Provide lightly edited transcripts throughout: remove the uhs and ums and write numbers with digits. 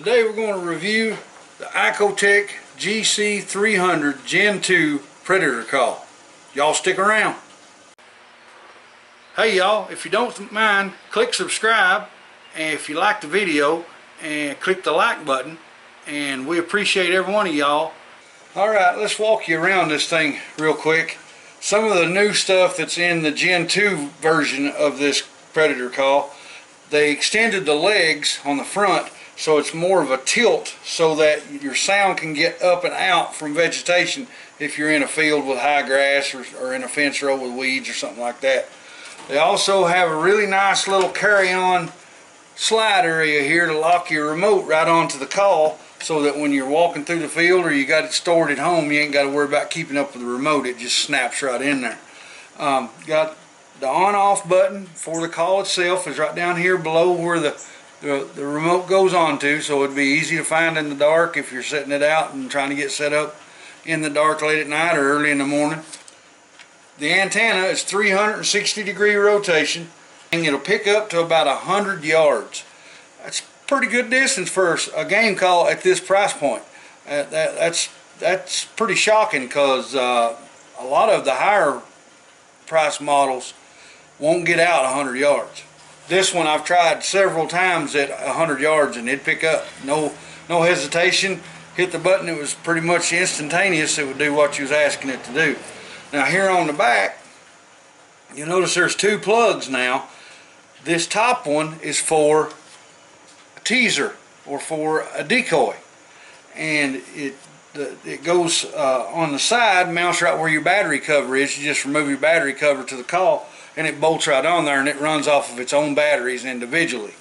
Today we're going to review the Icotec GC300 Gen 2 Predator Call. Y'all stick around. Hey y'all, if you don't mind, click subscribe, and if you like the video, and click the like button, and we appreciate every one of y'all. Alright, let's walk you around this thing real quick. Some of the new stuff that's in the Gen 2 version of this Predator Call, they extended the legs on the front so it's more of a tilt so that your sound can get up and out from vegetation if you're in a field with high grass or in a fence row with weeds or something like that. They also have a really nice little carry-on slide area here to lock your remote right onto the call, so that when you're walking through the field or you got it stored at home, you ain't got to worry about keeping up with the remote. It just snaps right in there. Got the on-off button for the call itself is right down here below where the remote goes onto, so it'd be easy to find in the dark if you're setting it out and trying to get set up in the dark late at night or early in the morning. The antenna is 360-degree rotation, and it'll pick up to about 100 yards. That's pretty good distance for a game call at this price point. That's pretty shocking, because a lot of the higher price models won't get out 100 yards. This one I've tried several times at 100 yards and it'd pick up. No hesitation. Hit the button, it was pretty much instantaneous. It would do what you was asking it to do. Now here on the back, you notice there's two plugs now. This top one is for a teaser or for a decoy, and it goes on the side, mounts right where your battery cover is. You just remove your battery cover to the call and it bolts right on there, and it runs off of its own batteries individually.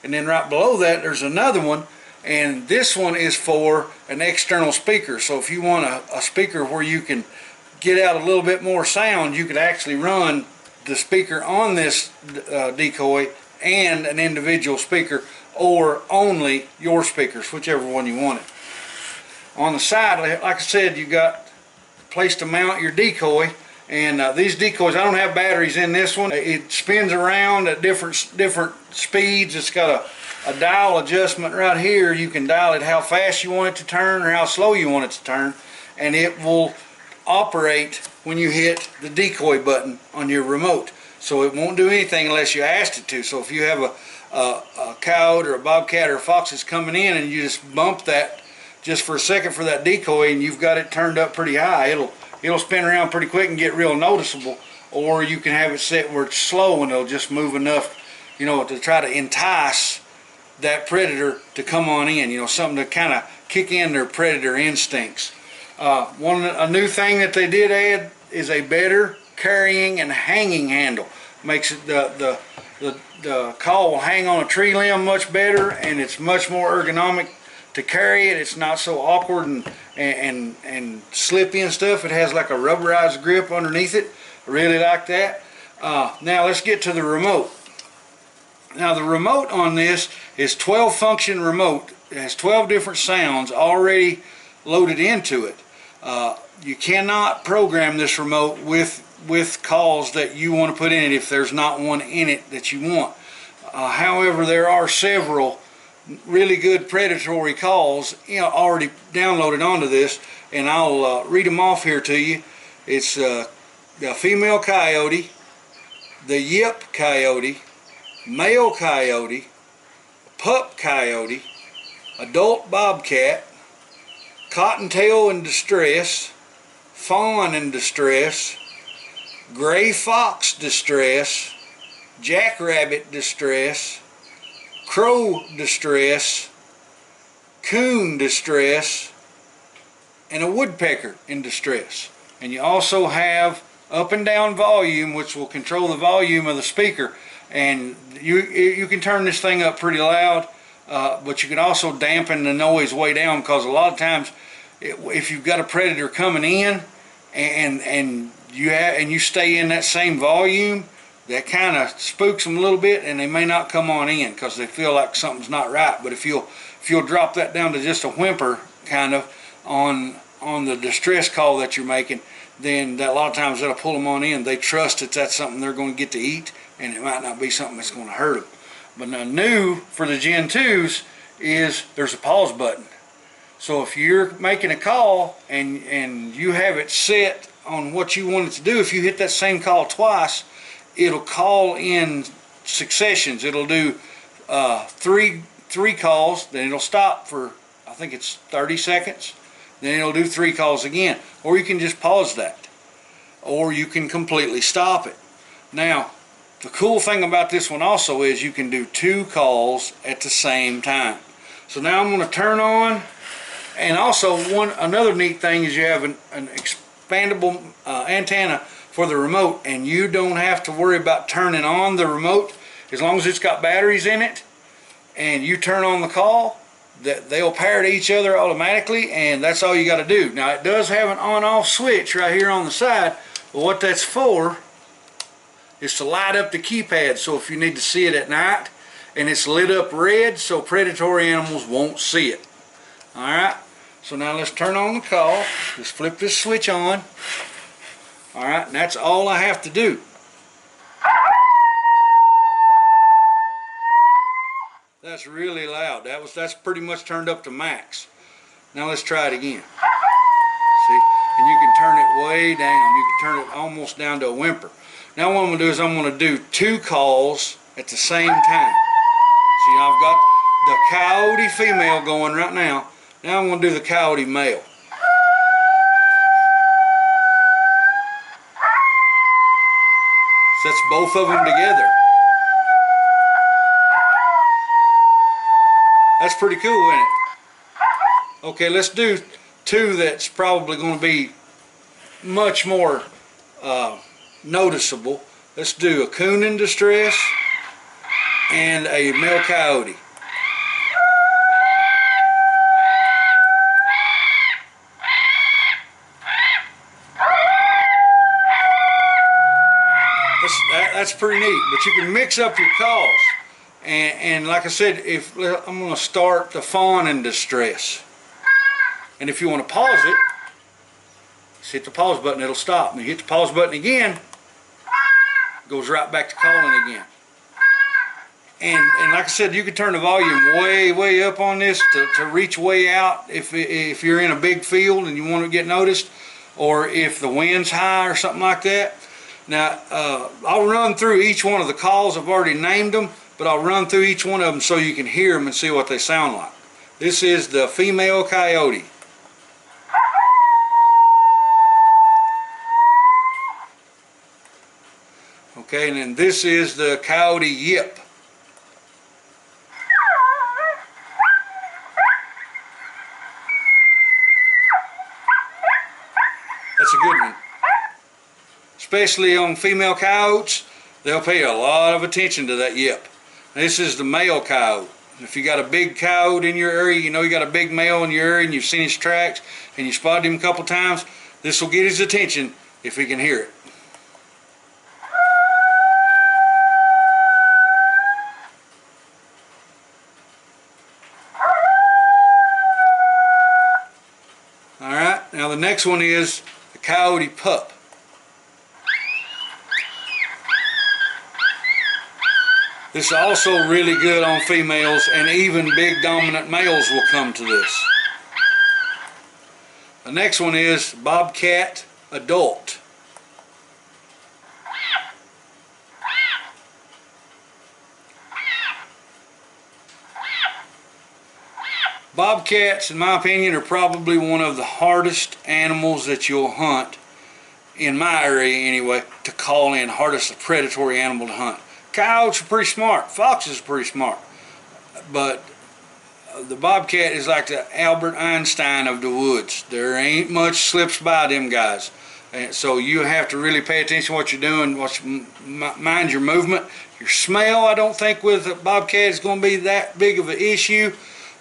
And then right below that there's another one, and this one is for an external speaker. So if you want a speaker where you can get out a little bit more sound, you could actually run the speaker on this decoy and an individual speaker, or only your speakers, whichever one you wanted. On the side, like I said, you got a place to mount your decoy, and these decoys, I don't have batteries in this one. It spins around at different speeds. It's got a dial adjustment right here. You can dial it how fast you want it to turn or how slow you want it to turn, and it will operate when you hit the decoy button on your remote. So it won't do anything unless you asked it to. So if you have a coyote or a bobcat or a fox that's coming in and you just bump that just for a second for that decoy and you've got it turned up pretty high, it'll spin around pretty quick and get real noticeable. Or you can have it set where it's slow and it'll just move enough, you know, to try to entice that predator to come on in, you know, something to kind of kick in their predator instincts. A new thing that they did add is a better carrying and hanging handle. Makes it the call will hang on a tree limb much better, and it's much more ergonomic to carry it. It's not so awkward and slippy and stuff. It has like a rubberized grip underneath it. I really like that. Now let's get to the remote. Now the remote on this is 12 function remote. It has 12 different sounds already loaded into it. You cannot program this remote with calls that you want to put in it if there's not one in it that you want. However, there are several really good predatory calls, you know, already downloaded onto this, and I'll read them off here to you. It's the female coyote, the yip coyote, male coyote, pup coyote, adult bobcat, cottontail in distress, fawn in distress, gray fox distress, jackrabbit distress, crow distress, coon distress, and a woodpecker in distress. And you also have up and down volume, which will control the volume of the speaker, and you can turn this thing up pretty loud, but you can also dampen the noise way down, because a lot of times if you've got a predator coming in and you stay in that same volume, that kind of spooks them a little bit, and they may not come on in because they feel like something's not right. But if you'll drop that down to just a whimper kind of on the distress call that you're making, then a lot of times that'll pull them on in. They trust that that's something they're going to get to eat, and it might not be something that's going to hurt them. But now new for the Gen 2s is there's a pause button. So if you're making a call and you have it set on what you want it to do, if you hit that same call twice, it'll call in successions. It'll do three calls, then it'll stop for, I think it's 30 seconds, then it'll do 3 calls again. Or you can just pause that, or you can completely stop it. Now, the cool thing about this one also is you can do 2 calls at the same time. So now I'm going to turn on, and also another neat thing is you have an expandable antenna for the remote, and you don't have to worry about turning on the remote. As long as it's got batteries in it and you turn on the call, they'll pair to each other automatically, and that's all you got to do. Now it does have an on-off switch right here on the side, but what that's for is to light up the keypad, so if you need to see it at night, and it's lit up red so predatory animals won't see it. Alright, so now let's turn on the call. Just flip this switch on. Alright, and that's all I have to do. That's really loud. That's pretty much turned up to max. Now let's try it again. See? And you can turn it way down. You can turn it almost down to a whimper. Now what I'm going to do is I'm going to do 2 calls at the same time. See, I've got the coyote female going right now. Now I'm going to do the coyote male. Sets both of them together. That's pretty cool, isn't it? Okay, let's do 2 that's probably going to be much more noticeable. Let's do a coon in distress and a male coyote. That's pretty neat, but you can mix up your calls. And like I said, I'm going to start the fawn in distress. And if you want to pause it, just hit the pause button, it'll stop. And you hit the pause button again, it goes right back to calling again. And like I said, you can turn the volume way up on this to reach way out if you're in a big field and you want to get noticed, or if the wind's high or something like that. Now, I'll run through each one of the calls. I've already named them, but I'll run through each one of them so you can hear them and see what they sound like. This is the female coyote. Okay, and then this is the coyote yip. That's a good one. Especially on female coyotes, they'll pay a lot of attention to that yip. This is the male coyote. If you got a big coyote in your area, you know you got a big male in your area and you've seen his tracks and you spotted him a couple times, this will get his attention if he can hear it. Alright, now the next one is the coyote pup. This is also really good on females, and even big dominant males will come to this. The next one is bobcat adult. Bobcats, in my opinion, are probably one of the hardest animals that you'll hunt, in my area anyway, to call in. Hardest predatory animal to hunt. Coyotes are pretty smart. Foxes are pretty smart. But the bobcat is like the Albert Einstein of the woods. There ain't much slips by them guys. And so you have to really pay attention to what you're doing, mind your movement. Your smell, I don't think with a bobcat is going to be that big of an issue,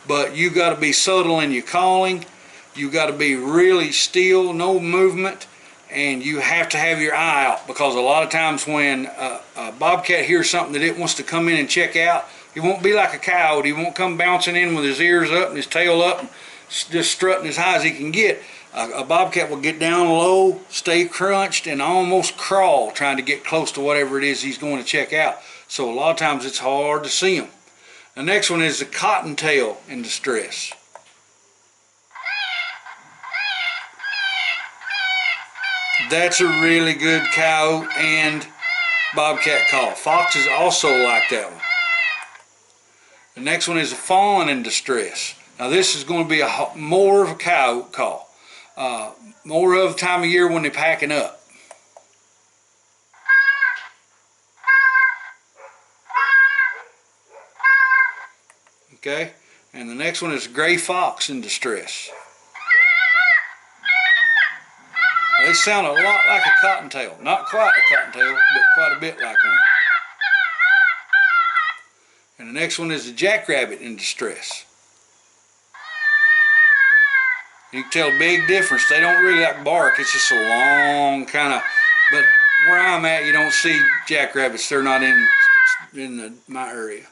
but you got to be subtle in your calling. You got to be really still, no movement. And you have to have your eye out, because a lot of times when a bobcat hears something that it wants to come in and check out, he won't be like a coyote. He won't come bouncing in with his ears up and his tail up and just strutting as high as he can get. A bobcat will get down low, stay crunched, and almost crawl trying to get close to whatever it is he's going to check out. So a lot of times it's hard to see him. The next one is the cottontail in distress. That's a really good coyote and bobcat call. Foxes also like that one. The next one is a fawn in distress. Now this is going to be more of a coyote call. More of the time of year when they're packing up. Okay, and the next one is a gray fox in distress. They sound a lot like a cottontail. Not quite a cottontail, but quite a bit like one. And the next one is a jackrabbit in distress. You can tell a big difference. They don't really like bark. It's just a long kind of, but where I'm at, you don't see jackrabbits. They're not in my area.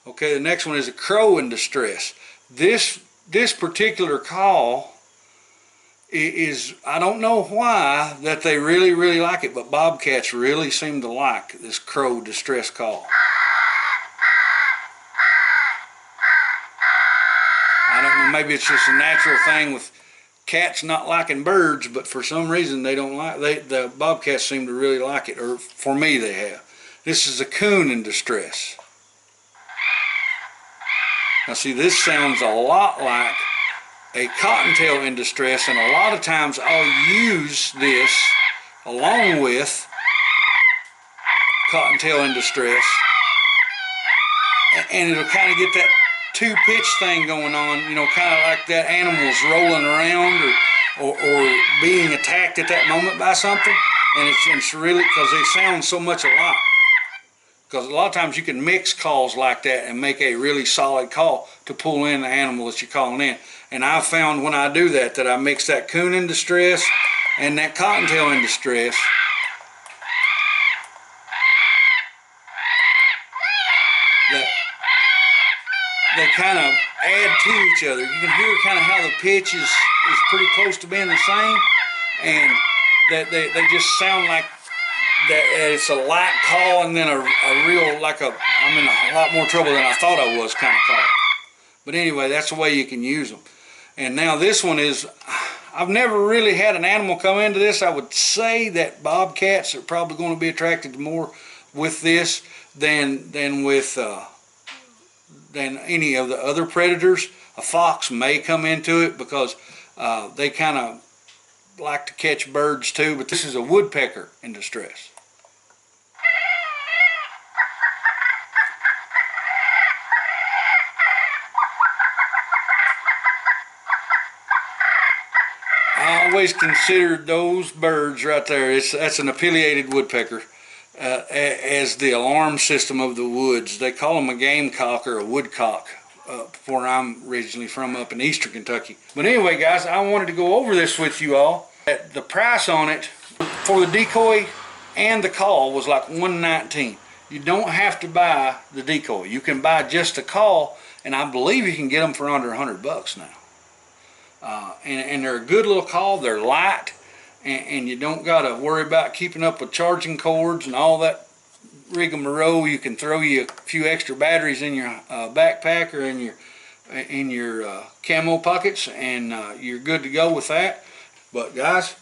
Okay, the next one is a crow in distress. This particular call is, I don't know why that they really like it, but bobcats really seem to like this crow distress call. I don't know, maybe it's just a natural thing with cats not liking birds, but for some reason they don't like, the bobcats seem to really like it, or for me they have. This is a coon in distress. Now see, this sounds a lot like a cottontail in distress, and a lot of times I'll use this along with cottontail in distress, and it'll kind of get that two-pitch thing going on, you know, kind of like that animal's rolling around or being attacked at that moment by something, and it's really, because they sound so much alike. Because a lot of times you can mix calls like that and make a really solid call to pull in the animal that you're calling in. And I've found when I do that, that I mix that coon in distress and that cottontail in distress. That they kind of add to each other. You can hear kind of how the pitch is pretty close to being the same, and that they just sound like that it's a light call and then a real, like I'm in a lot more trouble than I thought I was kind of call. But anyway, that's the way you can use them. And now this one is, I've never really had an animal come into this. I would say that bobcats are probably going to be attracted more with this than any of the other predators. A fox may come into it because they kind of like to catch birds too, but this is a woodpecker in distress. I always considered those birds right there, that's an affiliated woodpecker, as the alarm system of the woods. They call them a gamecock or a woodcock where I'm originally from, up in eastern Kentucky. But anyway, guys, I wanted to go over this with you all. The price on it for the decoy and the call was like $119. You don't have to buy the decoy. You can buy just the call, and I believe you can get them for under $100 now. And they're a good little call. They're light, and you don't got to worry about keeping up with charging cords and all that rigmarole. You can throw you a few extra batteries in your backpack or in your camo pockets, and you're good to go with that. But guys,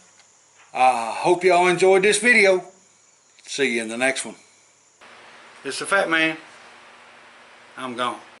I hope y'all enjoyed this video. See you in the next one. It's the Fat Man. I'm gone.